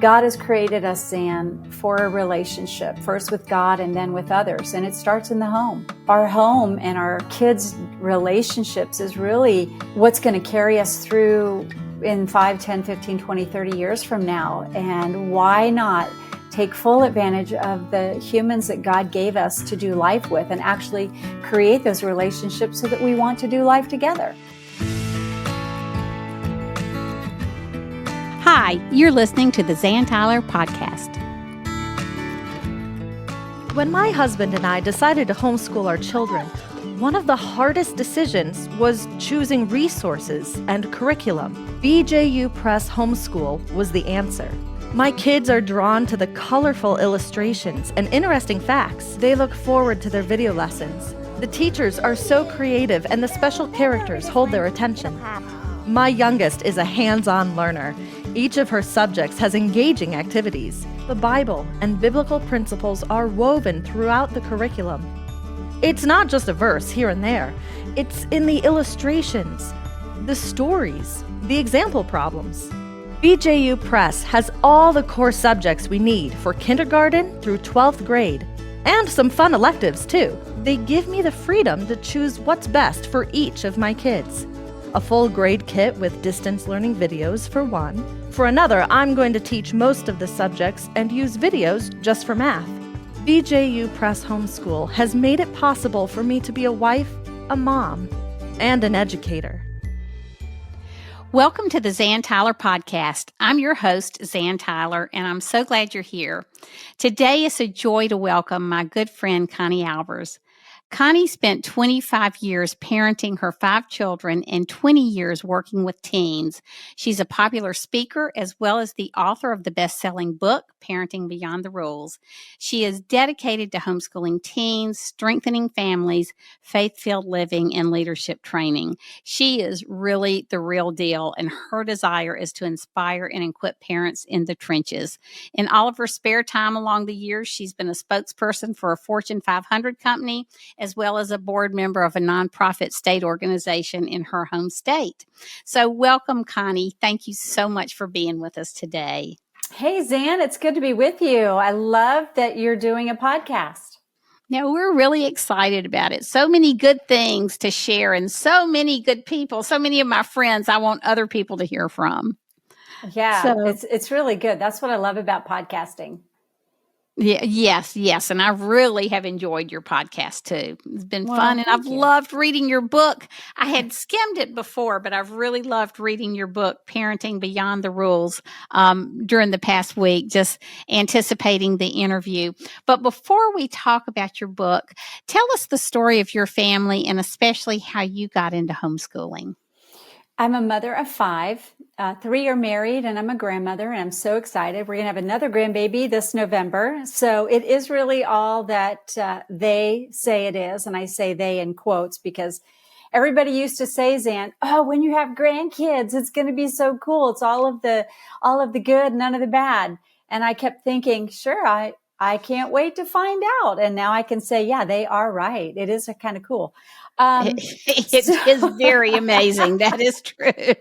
God has created us, Zan, for a relationship, first with God and then with others. And it starts in the home. Our home and our kids' relationships is really what's going to carry us through in 5, 10, 15, 20, 30 years from now. And why not take full advantage of the humans that God gave us to do life with and actually create those relationships so that we want to do life together? Hi, you're listening to the Zan Tyler podcast. When my husband and I decided to homeschool our children, one of the hardest decisions was choosing resources and curriculum. BJU Press Homeschool was the answer. My kids are drawn to the colorful illustrations and interesting facts. They look forward to their video lessons. The teachers are so creative and the special characters hold their attention. My youngest is a hands-on learner. Each of her subjects has engaging activities. The Bible and biblical principles are woven throughout the curriculum. It's not just a verse here and there. It's in the illustrations, the stories, the example problems. BJU Press has all the core subjects we need for kindergarten through 12th grade, and some fun electives too. They give me the freedom to choose what's best for each of my kids. A full grade kit with distance learning videos for one. For another, I'm going to teach most of the subjects and use videos just for math. BJU Press Homeschool has made it possible for me to be a wife, a mom, and an educator. Welcome to the Zan Tyler podcast. I'm your host, Zan Tyler, and I'm so glad you're here. Today it's a joy to welcome my good friend, Connie Albers. Connie spent 25 years parenting her 5 children and 20 years working with teens. She's a popular speaker as well as the author of the best-selling book, Parenting Beyond the Rules. She is dedicated to homeschooling teens, strengthening families, faith-filled living, and leadership training. She is really the real deal, and her desire is to inspire and equip parents in the trenches. In all of her spare time along the years, she's been a spokesperson for a Fortune 500 company, as well as a board member of a nonprofit state organization in her home state. So welcome, Connie. Thank you so much for being with us today. Hey, Zan, it's good to be with you. I love that you're doing a podcast. Now, we're really excited about it. So many good things to share and so many good people, so many of my friends I want other people to hear from. Yeah, it's really good. That's what I love about podcasting. Yeah, yes. And I really have enjoyed your podcast too. It's been fun. And I've loved reading your book. I had skimmed it before, but I've really loved reading your book, Parenting Beyond the Rules, during the past week, just anticipating the interview. But before we talk about your book, tell us the story of your family and especially how you got into homeschooling. I'm a mother of 5. 3 are married, and I'm a grandmother, and I'm so excited. We're going to have another grandbaby this November. So it is really all that they say it is. And I say they in quotes because everybody used to say, Zan, oh, when you have grandkids, it's going to be so cool. It's all of the good, none of the bad. And I kept thinking, sure, I can't wait to find out. And now I can say, yeah, they are right. It is kind of cool. It is very amazing. That is true.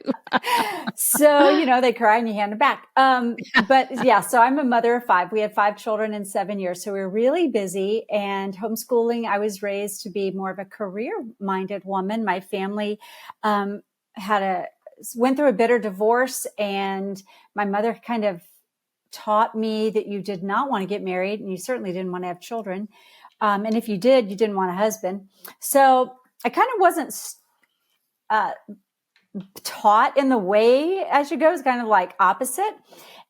So, they cry and you hand them back. But yeah, so I'm a mother of 5. We had 5 children in 7 years. So we were really busy, and homeschooling, I was raised to be more of a career-minded woman. My family went through a bitter divorce, and my mother kind of taught me that you did not want to get married, and you certainly didn't want to have children. And if you did, you didn't want a husband. So I kind of wasn't taught in the way I should go. It's kind of like opposite.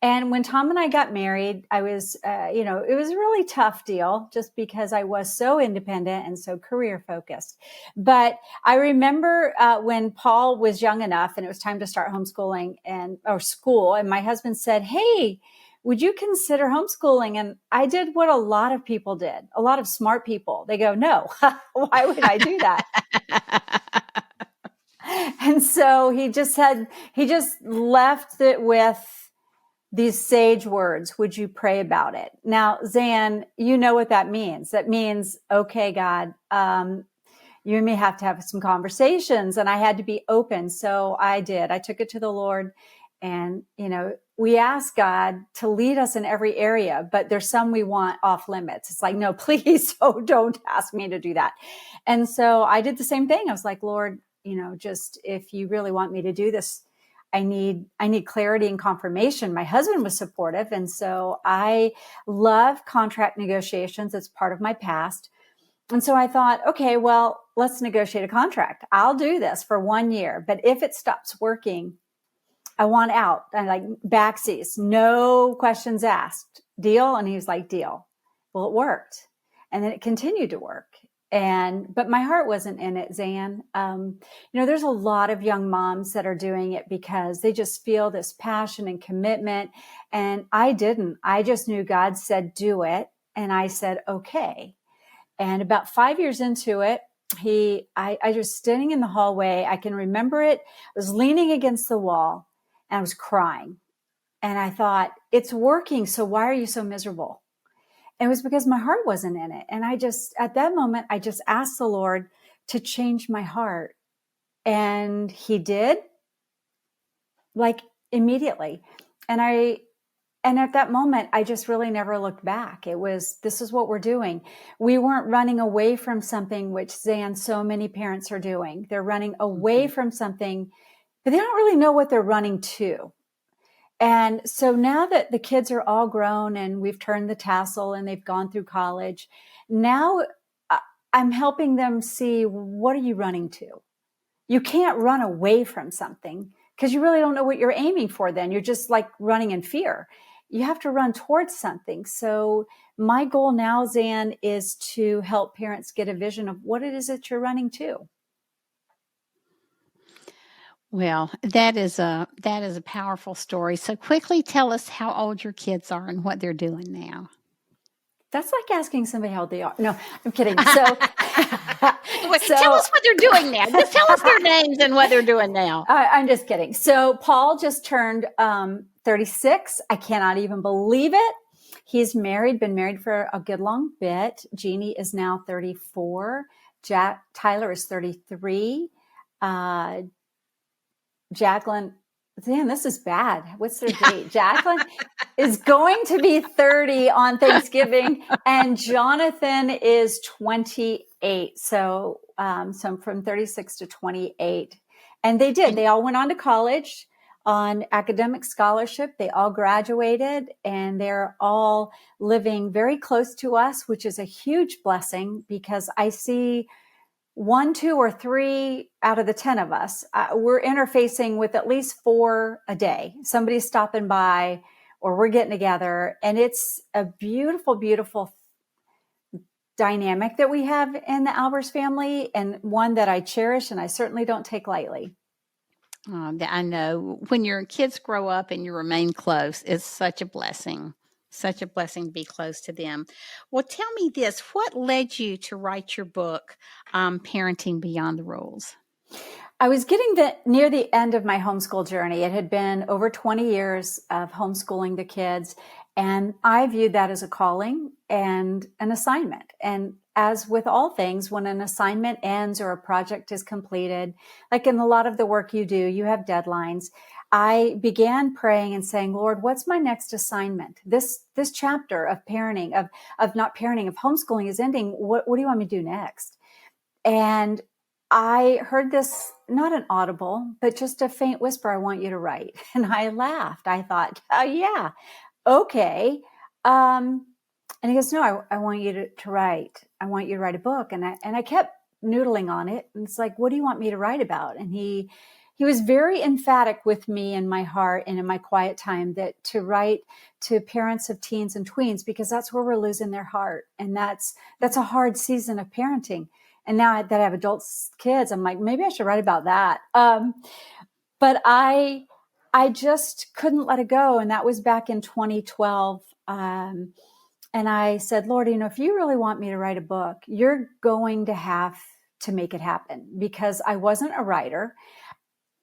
And when Tom and I got married, I was, it was a really tough deal just because I was so independent and so career focused. But I remember when Paul was young enough and it was time to start homeschooling or school, and my husband said, hey, would you consider homeschooling? And I did what a lot of people did, a lot of smart people. They go, no, why would I do that? And so he just left it with these sage words. Would you pray about it? Now, Zan, you know what that means. That means, okay, God, you may have to have some conversations, and I had to be open. So I did. I took it to the Lord. And, we ask God to lead us in every area, but there's some we want off limits. It's like, no, please don't ask me to do that. And so I did the same thing. I was like, Lord, just if you really want me to do this, I need clarity and confirmation. My husband was supportive. And so I love contract negotiations. It's part of my past. And so I thought, okay, well, let's negotiate a contract. I'll do this for 1 year, but if it stops working, I want out. And like backsies, no questions asked. Deal? And he was like, deal. Well, it worked. And then it continued to work. But my heart wasn't in it, Zan. There's a lot of young moms that are doing it because they just feel this passion and commitment. And I didn't. I just knew God said, do it. And I said, okay. And about 5 years into it, I was standing in the hallway. I can remember it. I was leaning against the wall and I was crying. And I thought, it's working. So why are you so miserable? And it was because my heart wasn't in it. And at that moment, I just asked the Lord to change my heart. And he did, like immediately. And at that moment, I just really never looked back. This is what we're doing. We weren't running away from something, which Zan, so many parents are doing. They're running away from something, but they don't really know what they're running to. And so now that the kids are all grown and we've turned the tassel and they've gone through college, now I'm helping them see, what are you running to? You can't run away from something because you really don't know what you're aiming for then. You're just like running in fear. You have to run towards something. So my goal now, Zan, is to help parents get a vision of what it is that you're running to. Well, that is a powerful story. So quickly tell us how old your kids are and what they're doing now. That's like asking somebody how old they are. No, I'm kidding. So, tell us what they're doing now. Just tell us their names and what they're doing now. I'm just kidding. So Paul just turned 36. I cannot even believe it. He's been married for a good long bit. Jeannie is now 34. Tyler is 33. Jacqueline, damn, this is bad. What's their date? Jacqueline is going to be 30 on Thanksgiving, and Jonathan is 28. So from 36 to 28. And they all went on to college on academic scholarship. They all graduated, and they're all living very close to us, which is a huge blessing because I see 1, 2, or 3 out of the 10 of us, we're interfacing with at least 4 a day. Somebody's stopping by or we're getting together. And it's a beautiful, beautiful dynamic that we have in the Albers family, and one that I cherish and I certainly don't take lightly. I know when your kids grow up and you remain close, it's such a blessing. Such a blessing to be close to them. Well, tell me this. What led you to write your book, Parenting Beyond the Rules? I was getting near the end of my homeschool journey. It had been over 20 years of homeschooling the kids, and I viewed that as a calling and an assignment. And as with all things, when an assignment ends or a project is completed, like in a lot of the work you do, you have deadlines. I began praying and saying, Lord, what's my next assignment? This chapter of parenting, of not parenting, of homeschooling is ending. What do you want me to do next? And I heard this, not an audible, but just a faint whisper, I want you to write. And I laughed. I thought, oh yeah, okay. And he goes, no, I want you to write. I want you to write a book. And I kept noodling on it. And it's like, what do you want me to write about? And he was very emphatic with me in my heart and in my quiet time that to write to parents of teens and tweens, because that's where we're losing their heart. And that's a hard season of parenting. And now that I have adult kids, I'm like, maybe I should write about that. But I just couldn't let it go. And that was back in 2012. And I said, Lord, if you really want me to write a book, you're going to have to make it happen, because I wasn't a writer.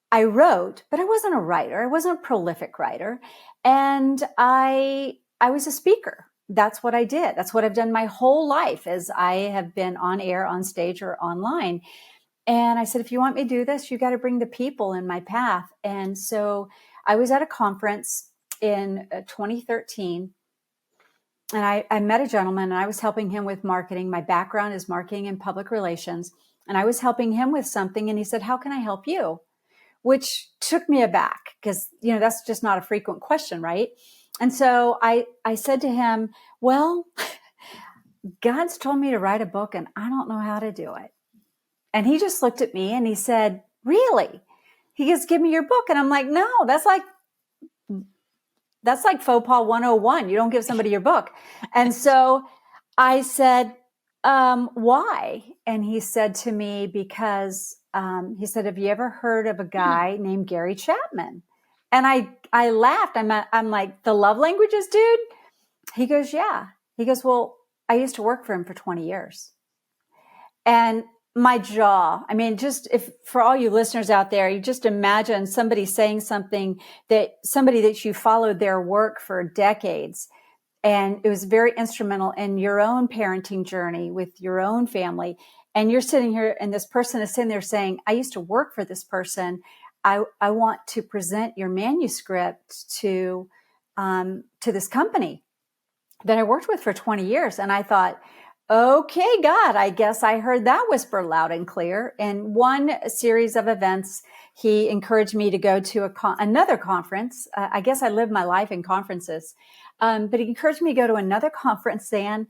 I wrote, but I wasn't a writer. I wasn't a prolific writer. And I was a speaker. That's what I did. That's what I've done my whole life, as I have been on air, on stage, or online. And I said, if you want me to do this, you got to bring the people in my path. And so I was at a conference in 2013, and I met a gentleman, and I was helping him with marketing. My background is marketing and public relations, and I was helping him with something, and he said, "How can I help you?" Which took me aback because, that's just not a frequent question, right? And so I said to him, "Well, God's told me to write a book and I don't know how to do it." And he just looked at me and he said, "Really?" He goes, "Give me your book." And I'm like, "No, that's like faux pas 101. You don't give somebody your book." And so I said, "Why?" And he said to me, because he said, "Have you ever heard of a guy named Gary Chapman?" And I laughed. I'm like, "The love languages dude?" He goes, "Yeah." He goes, "Well, I used to work for him for 20 years. And my jaw, just if for all you listeners out there, you just imagine somebody saying something somebody that you followed their work for decades. And it was very instrumental in your own parenting journey with your own family. And you're sitting here and this person is sitting there saying, "I used to work for this person. I want to present your manuscript to this company that I worked with for 20 years. And I thought, "Okay, God, I guess I heard that whisper loud and clear." In one series of events, he encouraged me to go to another conference. I guess I live my life in conferences. But he encouraged me to go to another conference, Zan,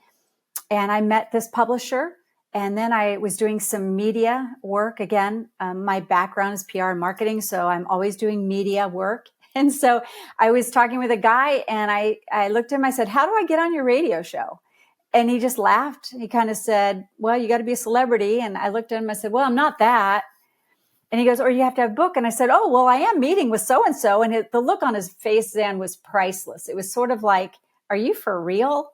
and I met this publisher. And then I was doing some media work. Again, my background is PR and marketing, so I'm always doing media work. And so I was talking with a guy, and I looked at him, I said, "How do I get on your radio show?" And he just laughed. He kind of said, "Well, you got to be a celebrity." And I looked at him, I said, "Well, I'm not that." And he goes, "Or you have to have a book." And I said, "Oh, well, I am meeting with so-and-so." And the look on his face then was priceless. It was sort of like, "Are you for real?"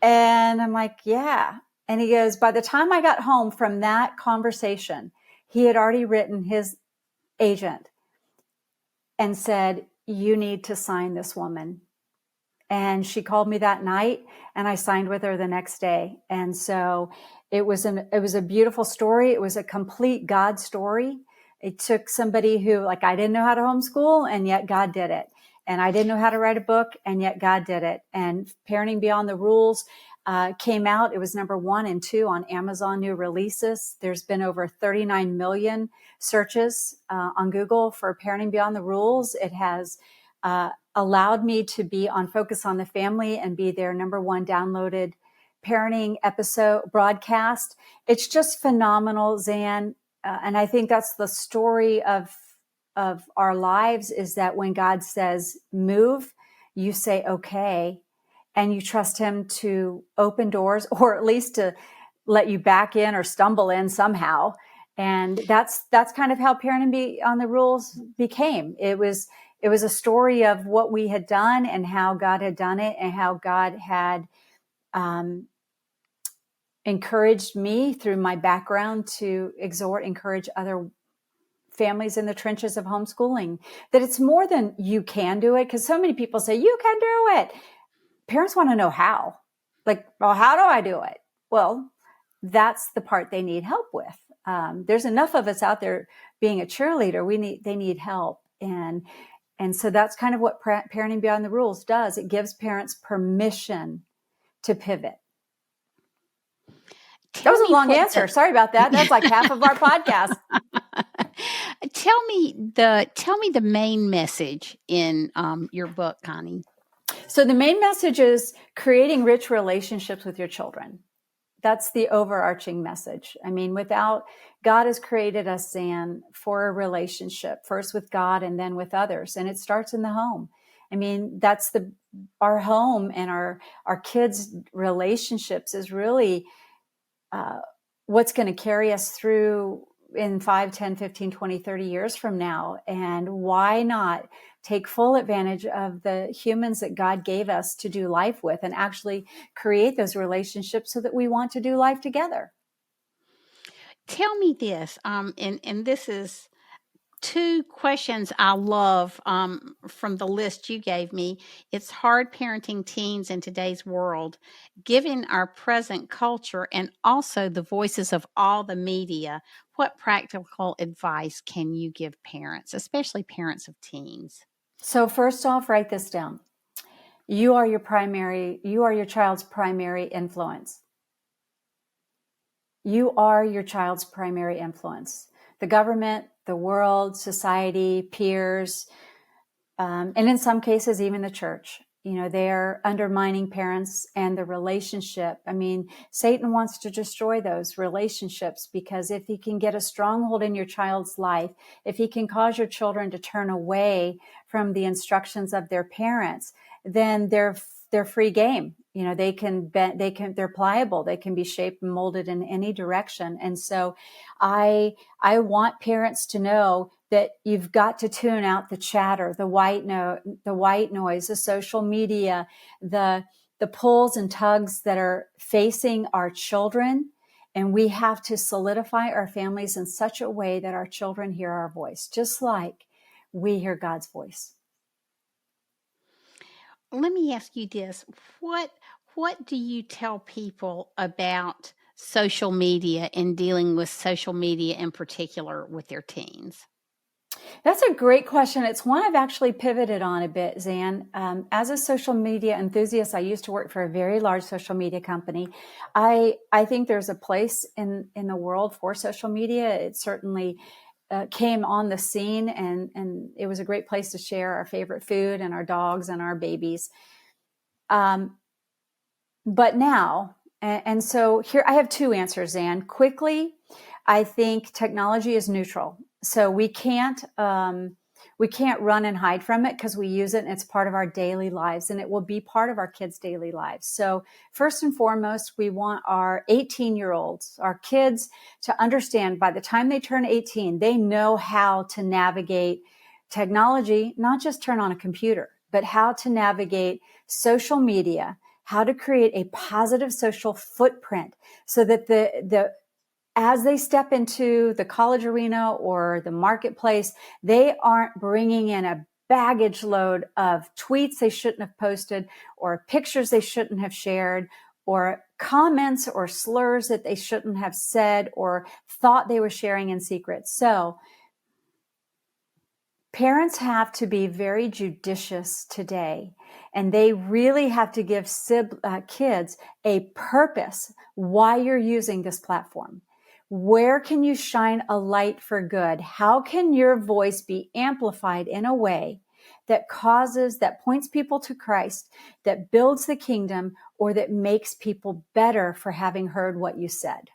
And I'm like, "Yeah." And he goes, "By the time I got home from that conversation, he had already written his agent and said, 'You need to sign this woman.'" And she called me that night, and I signed with her the next day. And so it was a beautiful story. It was a complete God story. It took somebody who, I didn't know how to homeschool, and yet God did it. And I didn't know how to write a book, and yet God did it. And Parenting Beyond the Rules came out. It was number 1 and 2 on Amazon new releases. There's been over 39 million searches on Google for Parenting Beyond the Rules. It has allowed me to be on Focus on the Family and be their number 1 downloaded parenting episode broadcast. It's just phenomenal, Zan. And I think that's the story of our lives, is that when God says move, you say okay, and you trust him to open doors, or at least to let you back in or stumble in somehow. And that's kind of how Parenting Beyond the Rules became. It was a story of what we had done and how God had done it, and how God had encouraged me through my background to encourage other families in the trenches of homeschooling, that it's more than you can do it. Because so many people say, "You can do it." Parents want to know how. Well, how do I do it? Well, that's the part they need help with. There's enough of us out there being a cheerleader. They need help. And so that's kind of what Parenting Beyond the Rules does. It gives parents permission to pivot. That was a long answer. Sorry about that. That's like half of our podcast. Tell me the main message in your book, Connie. So the main message is creating rich relationships with your children. That's the overarching message. God has created us, Zan, for a relationship, first with God and then with others. And it starts in the home. That's our home, and our kids' relationships is really what's going to carry us through in 5, 10, 15, 20, 30 years from now. And why not take full advantage of the humans that God gave us to do life with, and actually create those relationships so that we want to do life together? Tell me this, and this is 2 questions I love from the list you gave me. It's hard parenting teens in today's world, given our present culture and also the voices of all the media. What practical advice can you give parents, especially parents of teens? So first off, write this down. You are your child's primary influence. You are your child's primary influence. The government, the world, society, peers, and in some cases, even the church, they're undermining parents and the relationship. I mean, Satan wants to destroy those relationships, because if he can get a stronghold in your child's life, if he can cause your children to turn away from the instructions of their parents, then they're free game. They're pliable. They can be shaped and molded in any direction. And so I want parents to know that you've got to tune out the chatter, the white noise, the social media, the pulls and tugs that are facing our children. And we have to solidify our families in such a way that our children hear our voice, just like we hear God's voice. Let me ask you this. What do you tell people about social media and dealing with social media in particular with their teens? That's a great question. It's one I've actually pivoted on a bit, Zan. As a social media enthusiast, I used to work for a very large social media company. I think there's a place in the world for social media. It certainly came on the scene, and it was a great place to share our favorite food and our dogs and our babies. But now, and so here I have two answers, Zan. Quickly, I think technology is neutral. So we can't run and hide from it, because we use it and it's part of our daily lives, and it will be part of our kids' daily lives. So first and foremost, we want our 18-year-olds, our kids, to understand by the time they turn 18, they know how to navigate technology, not just turn on a computer, but how to navigate social media, how to create a positive social footprint, so that as they step into the college arena or the marketplace, they aren't bringing in a baggage load of tweets they shouldn't have posted, or pictures they shouldn't have shared, or comments or slurs that they shouldn't have said or thought they were sharing in secret. So parents have to be very judicious today, and they really have to give kids a purpose why you're using this platform. Where can you shine a light for good? How can your voice be amplified in a way that points people to Christ, that builds the kingdom, or that makes people better for having heard what you said?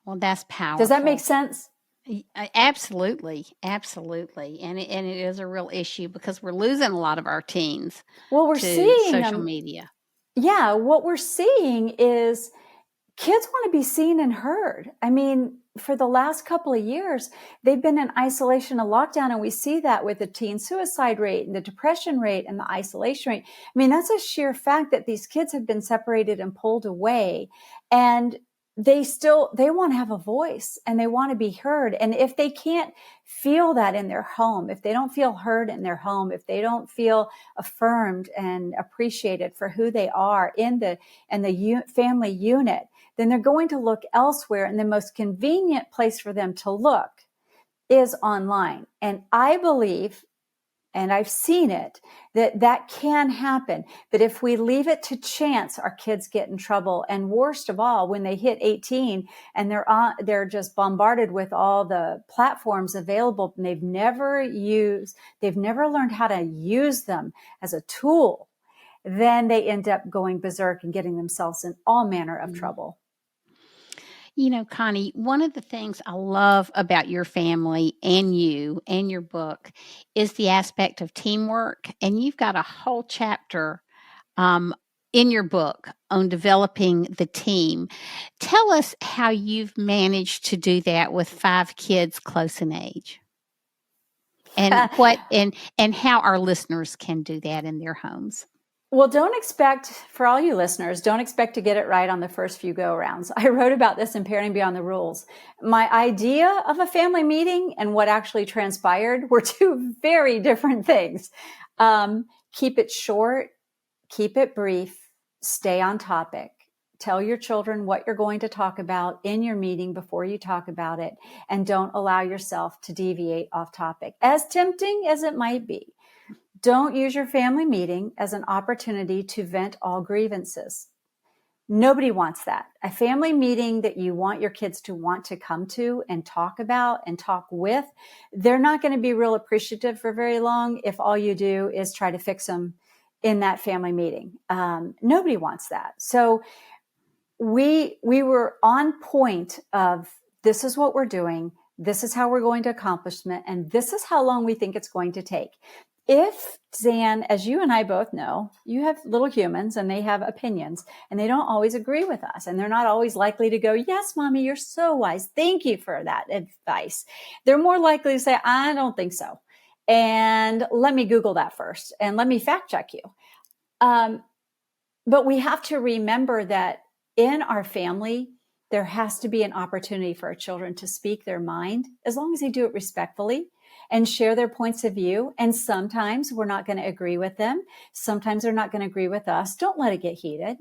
Well, that's powerful. Does that make sense? Absolutely. Absolutely. And it is a real issue, because we're losing a lot of our teens Well, to social media. Yeah. What we're seeing is kids want to be seen and heard. I mean, for the last couple of years, they've been in isolation and lockdown, and we see that with the teen suicide rate and the depression rate and the isolation rate. I mean, that's a sheer fact that these kids have been separated and pulled away, and they want to have a voice and they want to be heard. And if they can't feel that in their home, if they don't feel heard in their home, if they don't feel affirmed and appreciated for who they are in the family unit, then they're going to look elsewhere. And the most convenient place for them to look is online. And I believe, and I've seen it, that can happen. But if we leave it to chance, our kids get in trouble. And worst of all, when they hit 18 and they're just bombarded with all the platforms available, and they've never learned how to use them as a tool, then they end up going berserk and getting themselves in all manner of trouble. You know, Connie, one of the things I love about your family and you and your book is the aspect of teamwork. And you've got a whole chapter in your book on developing the team. Tell us how you've managed to do that with 5 kids close in age, and and how our listeners can do that in their homes. Well, for all you listeners, don't expect to get it right on the first few go-arounds. I wrote about this in Parenting Beyond the Rules. My idea of a family meeting and what actually transpired were two very different things. Keep it short, keep it brief, stay on topic. Tell your children what you're going to talk about in your meeting before you talk about it, and don't allow yourself to deviate off topic. As tempting as it might be, don't use your family meeting as an opportunity to vent all grievances. Nobody wants that. A family meeting that you want your kids to want to come to and talk about and talk with, they're not going to be real appreciative for very long if all you do is try to fix them in that family meeting. Nobody wants that. So we were on point of, this is what we're doing, this is how we're going to accomplish it, and this is how long we think it's going to take. If, Zan, as you and I both know, you have little humans and they have opinions and they don't always agree with us, and they're not always likely to go, yes, mommy, you're so wise, thank you for that advice. They're more likely to say, I don't think so. And let me Google that first and let me fact check you. But we have to remember that in our family, there has to be an opportunity for our children to speak their mind, as long as they do it respectfully and share their points of view. And sometimes we're not going to agree with them. Sometimes they're not going to agree with us. Don't let it get heated.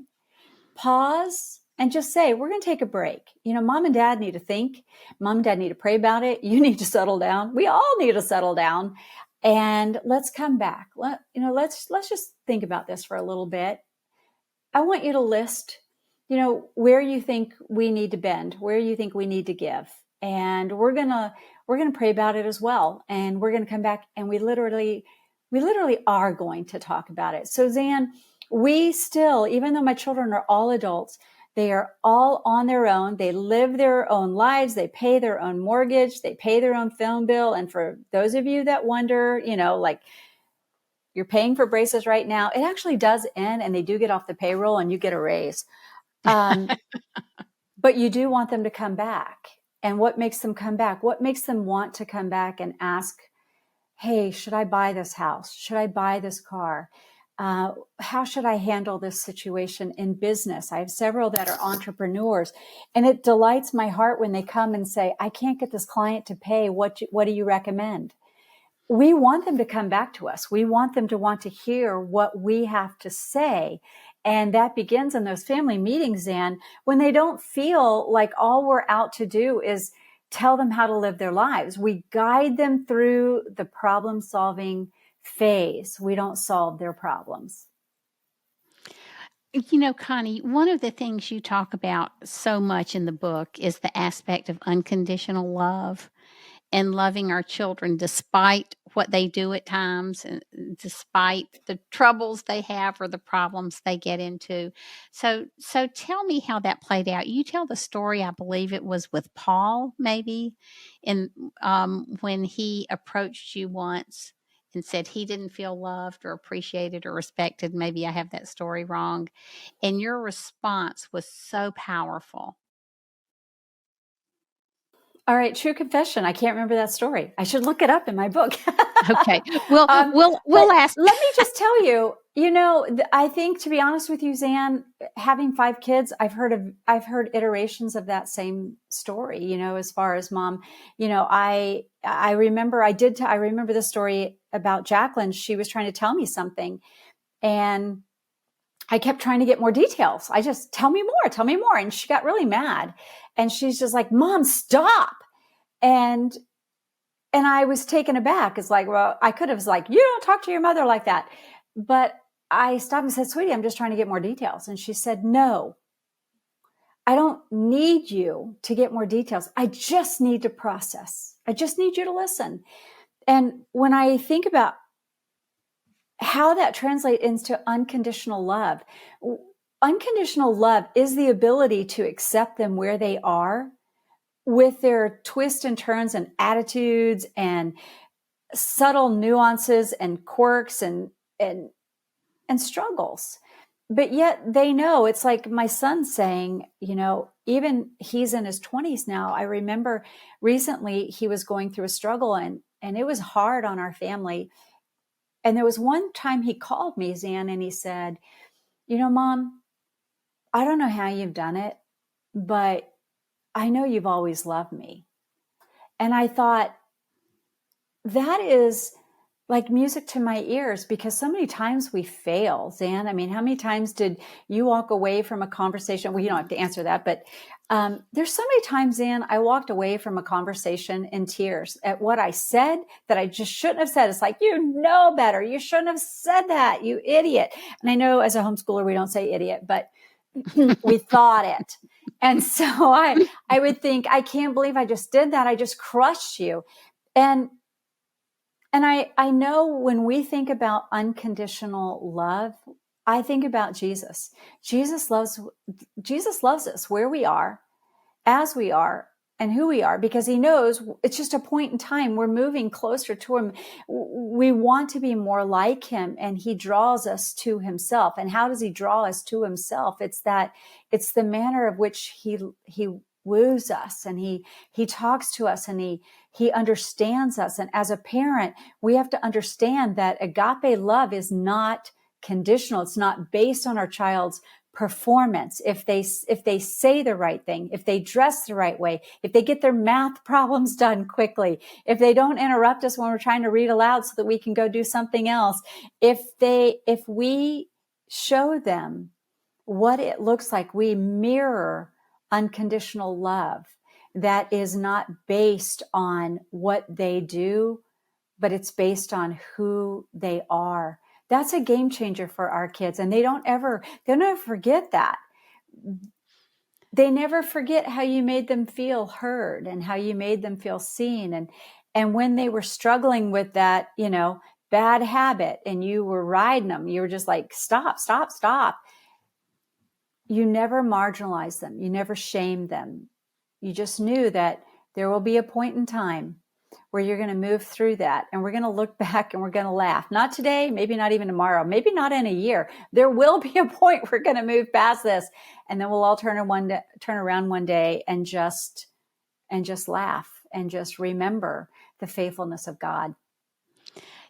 Pause and just say, we're going to take a break. Mom and dad need to think. Mom and dad need to pray about it. You need to settle down. We all need to settle down. And let's come back. Let's just think about this for a little bit. I want you to list, where you think we need to bend, where you think we need to give. And we're going to pray about it as well. And we're going to come back, and we literally are going to talk about it. So Zan, we still, even though my children are all adults, they are all on their own. They live their own lives. They pay their own mortgage. They pay their own phone bill. And for those of you that wonder, like you're paying for braces right now, it actually does end, and they do get off the payroll and you get a raise. But you do want them to come back. And what makes them come back? What makes them want to come back and ask, hey, should I buy this house? Should I buy this car? How should I handle this situation in business? I have several that are entrepreneurs, and it delights my heart when they come and say, I can't get this client to pay. What do you recommend? We want them to come back to us. We want them to want to hear what we have to say. And that begins in those family meetings, Zan, when they don't feel like all we're out to do is tell them how to live their lives. We guide them through the problem-solving phase. We don't solve their problems. Connie, one of the things you talk about so much in the book is the aspect of unconditional love and loving our children despite what they do at times, and despite the troubles they have or the problems they get into. So tell me how that played out. You tell the story, I believe it was with Paul, maybe, in when he approached you once and said he didn't feel loved or appreciated or respected. Maybe I have that story wrong. And your response was so powerful. All right, true confession. I can't remember that story. I should look it up in my book. Okay. Well, we'll ask. Let me just tell you, I think, to be honest with you, Zan, having 5 kids, I've heard iterations of that same story, as far as mom, I remember the story about Jacqueline. She was trying to tell me something, and I kept trying to get more details. I just, tell me more. And she got really mad, and she's just like, Mom, stop. And I was taken aback. It's like, well, I could have was like, you don't talk to your mother like that. But I stopped and said, sweetie, I'm just trying to get more details. And she said, no, I don't need you to get more details. I just need to process. I just need you to listen. And when I think about how that translates into unconditional love is the ability to accept them where they are, with their twists and turns and attitudes and subtle nuances and quirks and struggles. But yet they know, it's like my son saying, even he's in his 20s now. I remember recently he was going through a struggle, and it was hard on our family. And there was one time he called me, Zan, and he said, Mom, I don't know how you've done it, but I know you've always loved me. And I thought, that is like music to my ears, because so many times we fail, Zan. I mean, how many times did you walk away from a conversation? Well, you don't have to answer that, but there's so many times, Zan, I walked away from a conversation in tears at what I said that I just shouldn't have said. It's like, you know better. You shouldn't have said that, you idiot. And I know as a homeschooler, we don't say idiot, but we thought it. And so I would think, I can't believe I just did that. I just crushed you. And I know when we think about unconditional love, I think about Jesus. Jesus loves us where we are, as we are, and who we are, because he knows it's just a point in time. We're moving closer to him. We want to be more like him, and he draws us to himself. And how does he draw us to himself? It's the manner of which he woos us, and he talks to us, and he understands us. And as a parent, we have to understand that agape love is not conditional. It's not based on our child's performance. If they say the right thing, if they dress the right way, if they get their math problems done quickly, if they don't interrupt us when we're trying to read aloud so that we can go do something else, if we show them what it looks like, we mirror unconditional love that is not based on what they do, but it's based on who they are. That's a game changer for our kids. And they don't ever forget that. They never forget how you made them feel heard and how you made them feel seen. And when they were struggling with that, bad habit, and you were riding them, you were just like, stop, stop, stop. You never marginalized them. You never shamed them. You just knew that there will be a point in time where you're going to move through that, and we're going to look back and we're going to laugh. Not today, maybe not even tomorrow, maybe not in a year. There will be a point we're going to move past this, and then we'll all turn around one day and just laugh and just remember the faithfulness of God.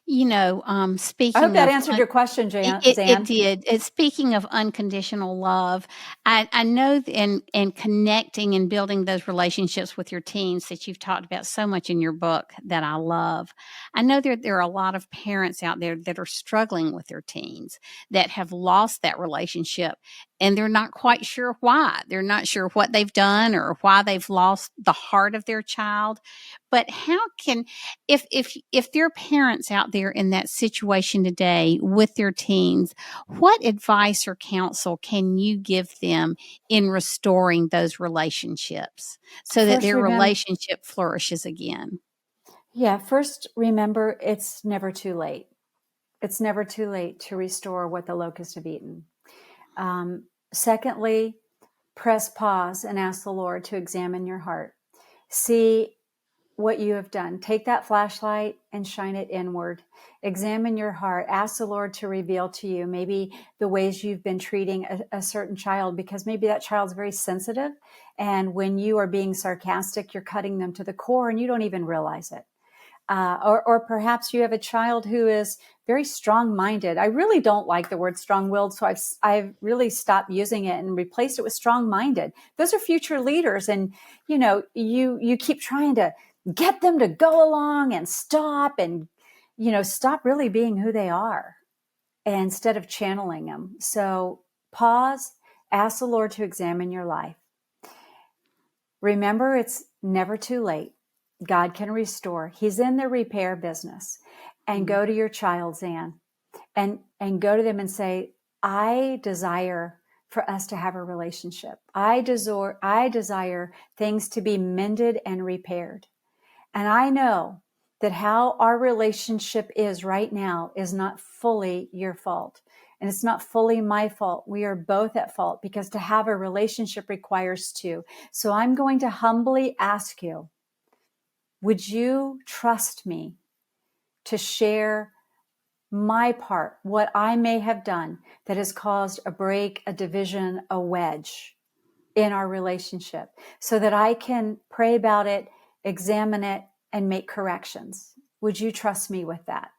Speaking I hope that of answered your question, Zan. It did. Speaking of unconditional love, I know in connecting and building those relationships with your teens that you've talked about so much in your book that I love. I know there are a lot of parents out there that are struggling with their teens, that have lost that relationship, and they're not quite sure why. They're not sure what they've done or why they've lost the heart of their child. But how can, if there are parents out there in that situation today with their teens, what advice or counsel can you give them in restoring those relationships so that their relationship flourishes again? Yeah, first, remember, it's never too late. It's never too late to restore what the locusts have eaten. Secondly, press pause and ask the Lord to examine your heart. See what you have done. Take that flashlight and shine it inward. Examine your heart. Ask the Lord to reveal to you maybe the ways you've been treating a certain child, because maybe that child's very sensitive. And when you are being sarcastic, you're cutting them to the core and you don't even realize it. Or perhaps you have a child who is very strong-minded. I really don't like the word strong-willed, so I've really stopped using it and replaced it with strong-minded. Those are future leaders, and you keep trying to get them to go along and stop really being who they are instead of channeling them. So pause, ask the Lord to examine your life. Remember, it's never too late. God can restore. He's in the repair business. And go to your child, Zan, and go to them and say, I desire for us to have a relationship. I desire things to be mended and repaired. And I know that how our relationship is right now is not fully your fault. And it's not fully my fault. We are both at fault, because to have a relationship requires two. So I'm going to humbly ask you, would you trust me to share my part, what I may have done that has caused a break, a division, a wedge in our relationship, so that I can pray about it, examine it, and make corrections? Would you trust me with that?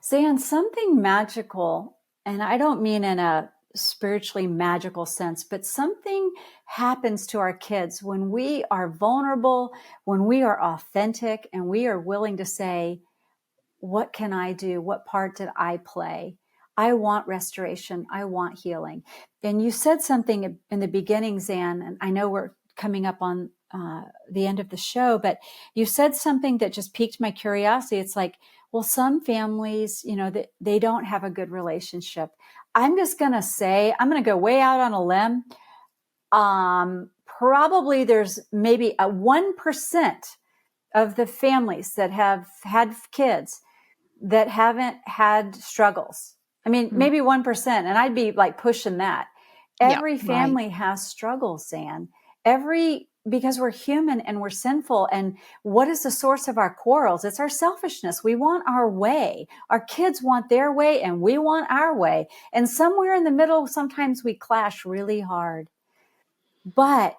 Zan, something magical, and I don't mean in a spiritually magical sense, but something happens to our kids when we are vulnerable, when we are authentic, and we are willing to say, what can I do? What part did I play? I want restoration. I want healing. And you said something in the beginning, Zan, and I know we're coming up on the end of the show, but you said something that just piqued my curiosity. It's like, well, some families, they don't have a good relationship. I'm just going to say, I'm going to go way out on a limb. Probably there's maybe a 1% of the families that have had kids that haven't had struggles. I mean, maybe 1%, and I'd be like pushing that. Every family has struggles, Zan. Because we're human and we're sinful. And what is the source of our quarrels? It's our selfishness. We want our way. Our kids want their way and we want our way. And somewhere in the middle, sometimes we clash really hard. But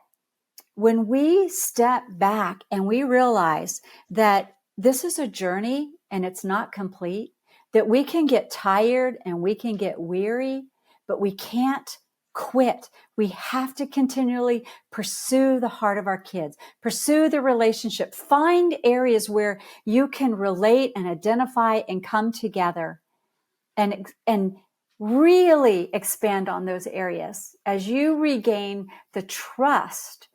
when we step back and we realize that this is a journey and it's not complete, that we can get tired and we can get weary, but we can't quit. We have to continually pursue the heart of our kids, pursue the relationship, find areas where you can relate and identify and come together and really expand on those areas as you regain the trust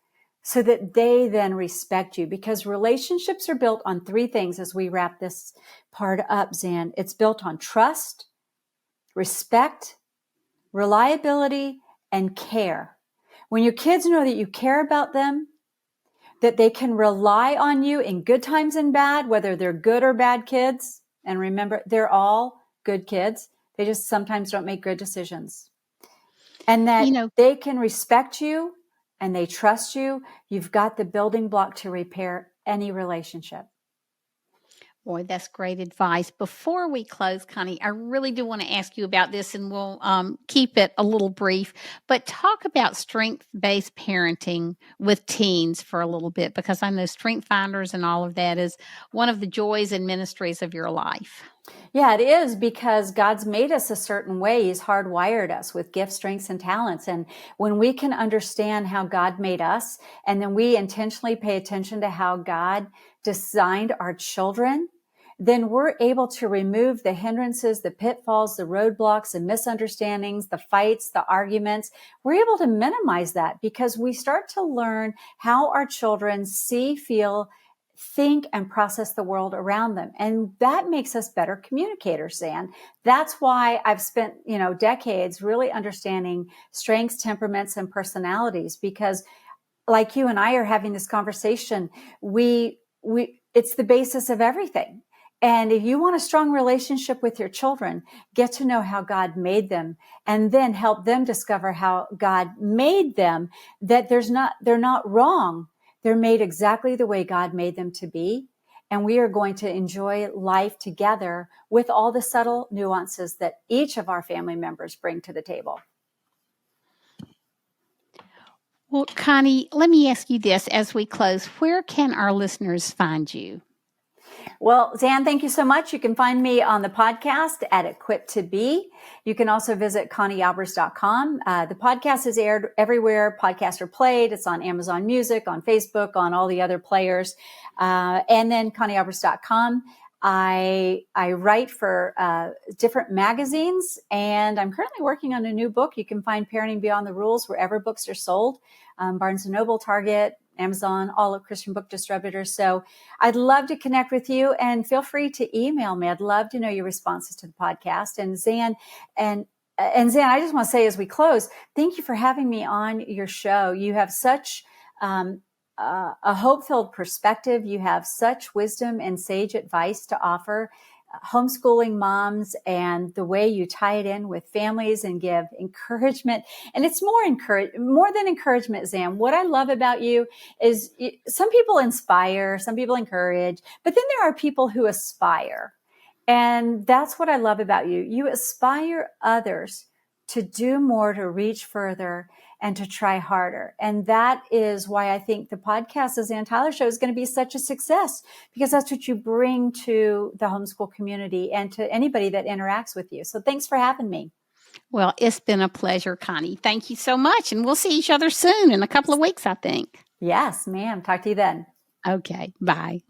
so that they then respect you, because relationships are built on three things as we wrap this part up, Zan. It's built on trust, respect, reliability, and care. When your kids know that you care about them, that they can rely on you in good times and bad, whether they're good or bad kids. And remember, they're all good kids. They just sometimes don't make good decisions. And that they can respect you and they trust you. You've got the building block to repair any relationship. Boy, that's great advice. Before we close, Connie, I really do want to ask you about this, and we'll keep it a little brief, but talk about strength-based parenting with teens for a little bit, because I know Strength Finders and all of that is one of the joys and ministries of your life. Yeah, it is, because God's made us a certain way. He's hardwired us with gifts, strengths, and talents. And when we can understand how God made us, and then we intentionally pay attention to how God designed our children, then we're able to remove the hindrances, the pitfalls, the roadblocks, the misunderstandings, the fights, the arguments. We're able to minimize that because we start to learn how our children see, feel, think, and process the world around them. And that makes us better communicators, Zan. That's why I've spent, decades really understanding strengths, temperaments, and personalities, because like you and I are having this conversation, it's the basis of everything. And if you want a strong relationship with your children, get to know how God made them, and then help them discover how God made them, that they're not wrong. They're made exactly the way God made them to be. And we are going to enjoy life together with all the subtle nuances that each of our family members bring to the table. Well, Connie, let me ask you this as we close. Where can our listeners find you? Well, Zan, thank you so much. You can find me on the podcast at Equipped to Be. You can also visit ConnieAlbers.com. The podcast is aired everywhere podcasts are played. It's on Amazon Music, on Facebook, on all the other players. And then ConnieAlbers.com. I write for different magazines, and I'm currently working on a new book. You can find Parenting Beyond the Rules wherever books are sold, Barnes & Noble, Target, Amazon, all of Christian book distributors. So I'd love to connect with you, and feel free to email me. I'd love to know your responses to the podcast. And Zan, Zan, I just want to say as we close, thank you for having me on your show. You have such a hope-filled perspective. You have such wisdom and sage advice to offer homeschooling moms, and the way you tie it in with families and give encouragement. And it's more than encouragement, Zan. What I love about you is some people inspire, some people encourage, but then there are people who aspire. And that's what I love about you. You aspire others to do more, to reach further, and to try harder. And that is why I think the podcast, The Zan Tyler Show, is going to be such a success, because that's what you bring to the homeschool community and to anybody that interacts with you. So thanks for having me. Well, it's been a pleasure, Connie. Thank you so much. And we'll see each other soon, in a couple of weeks, I think. Yes, ma'am. Talk to you then. Okay. Bye.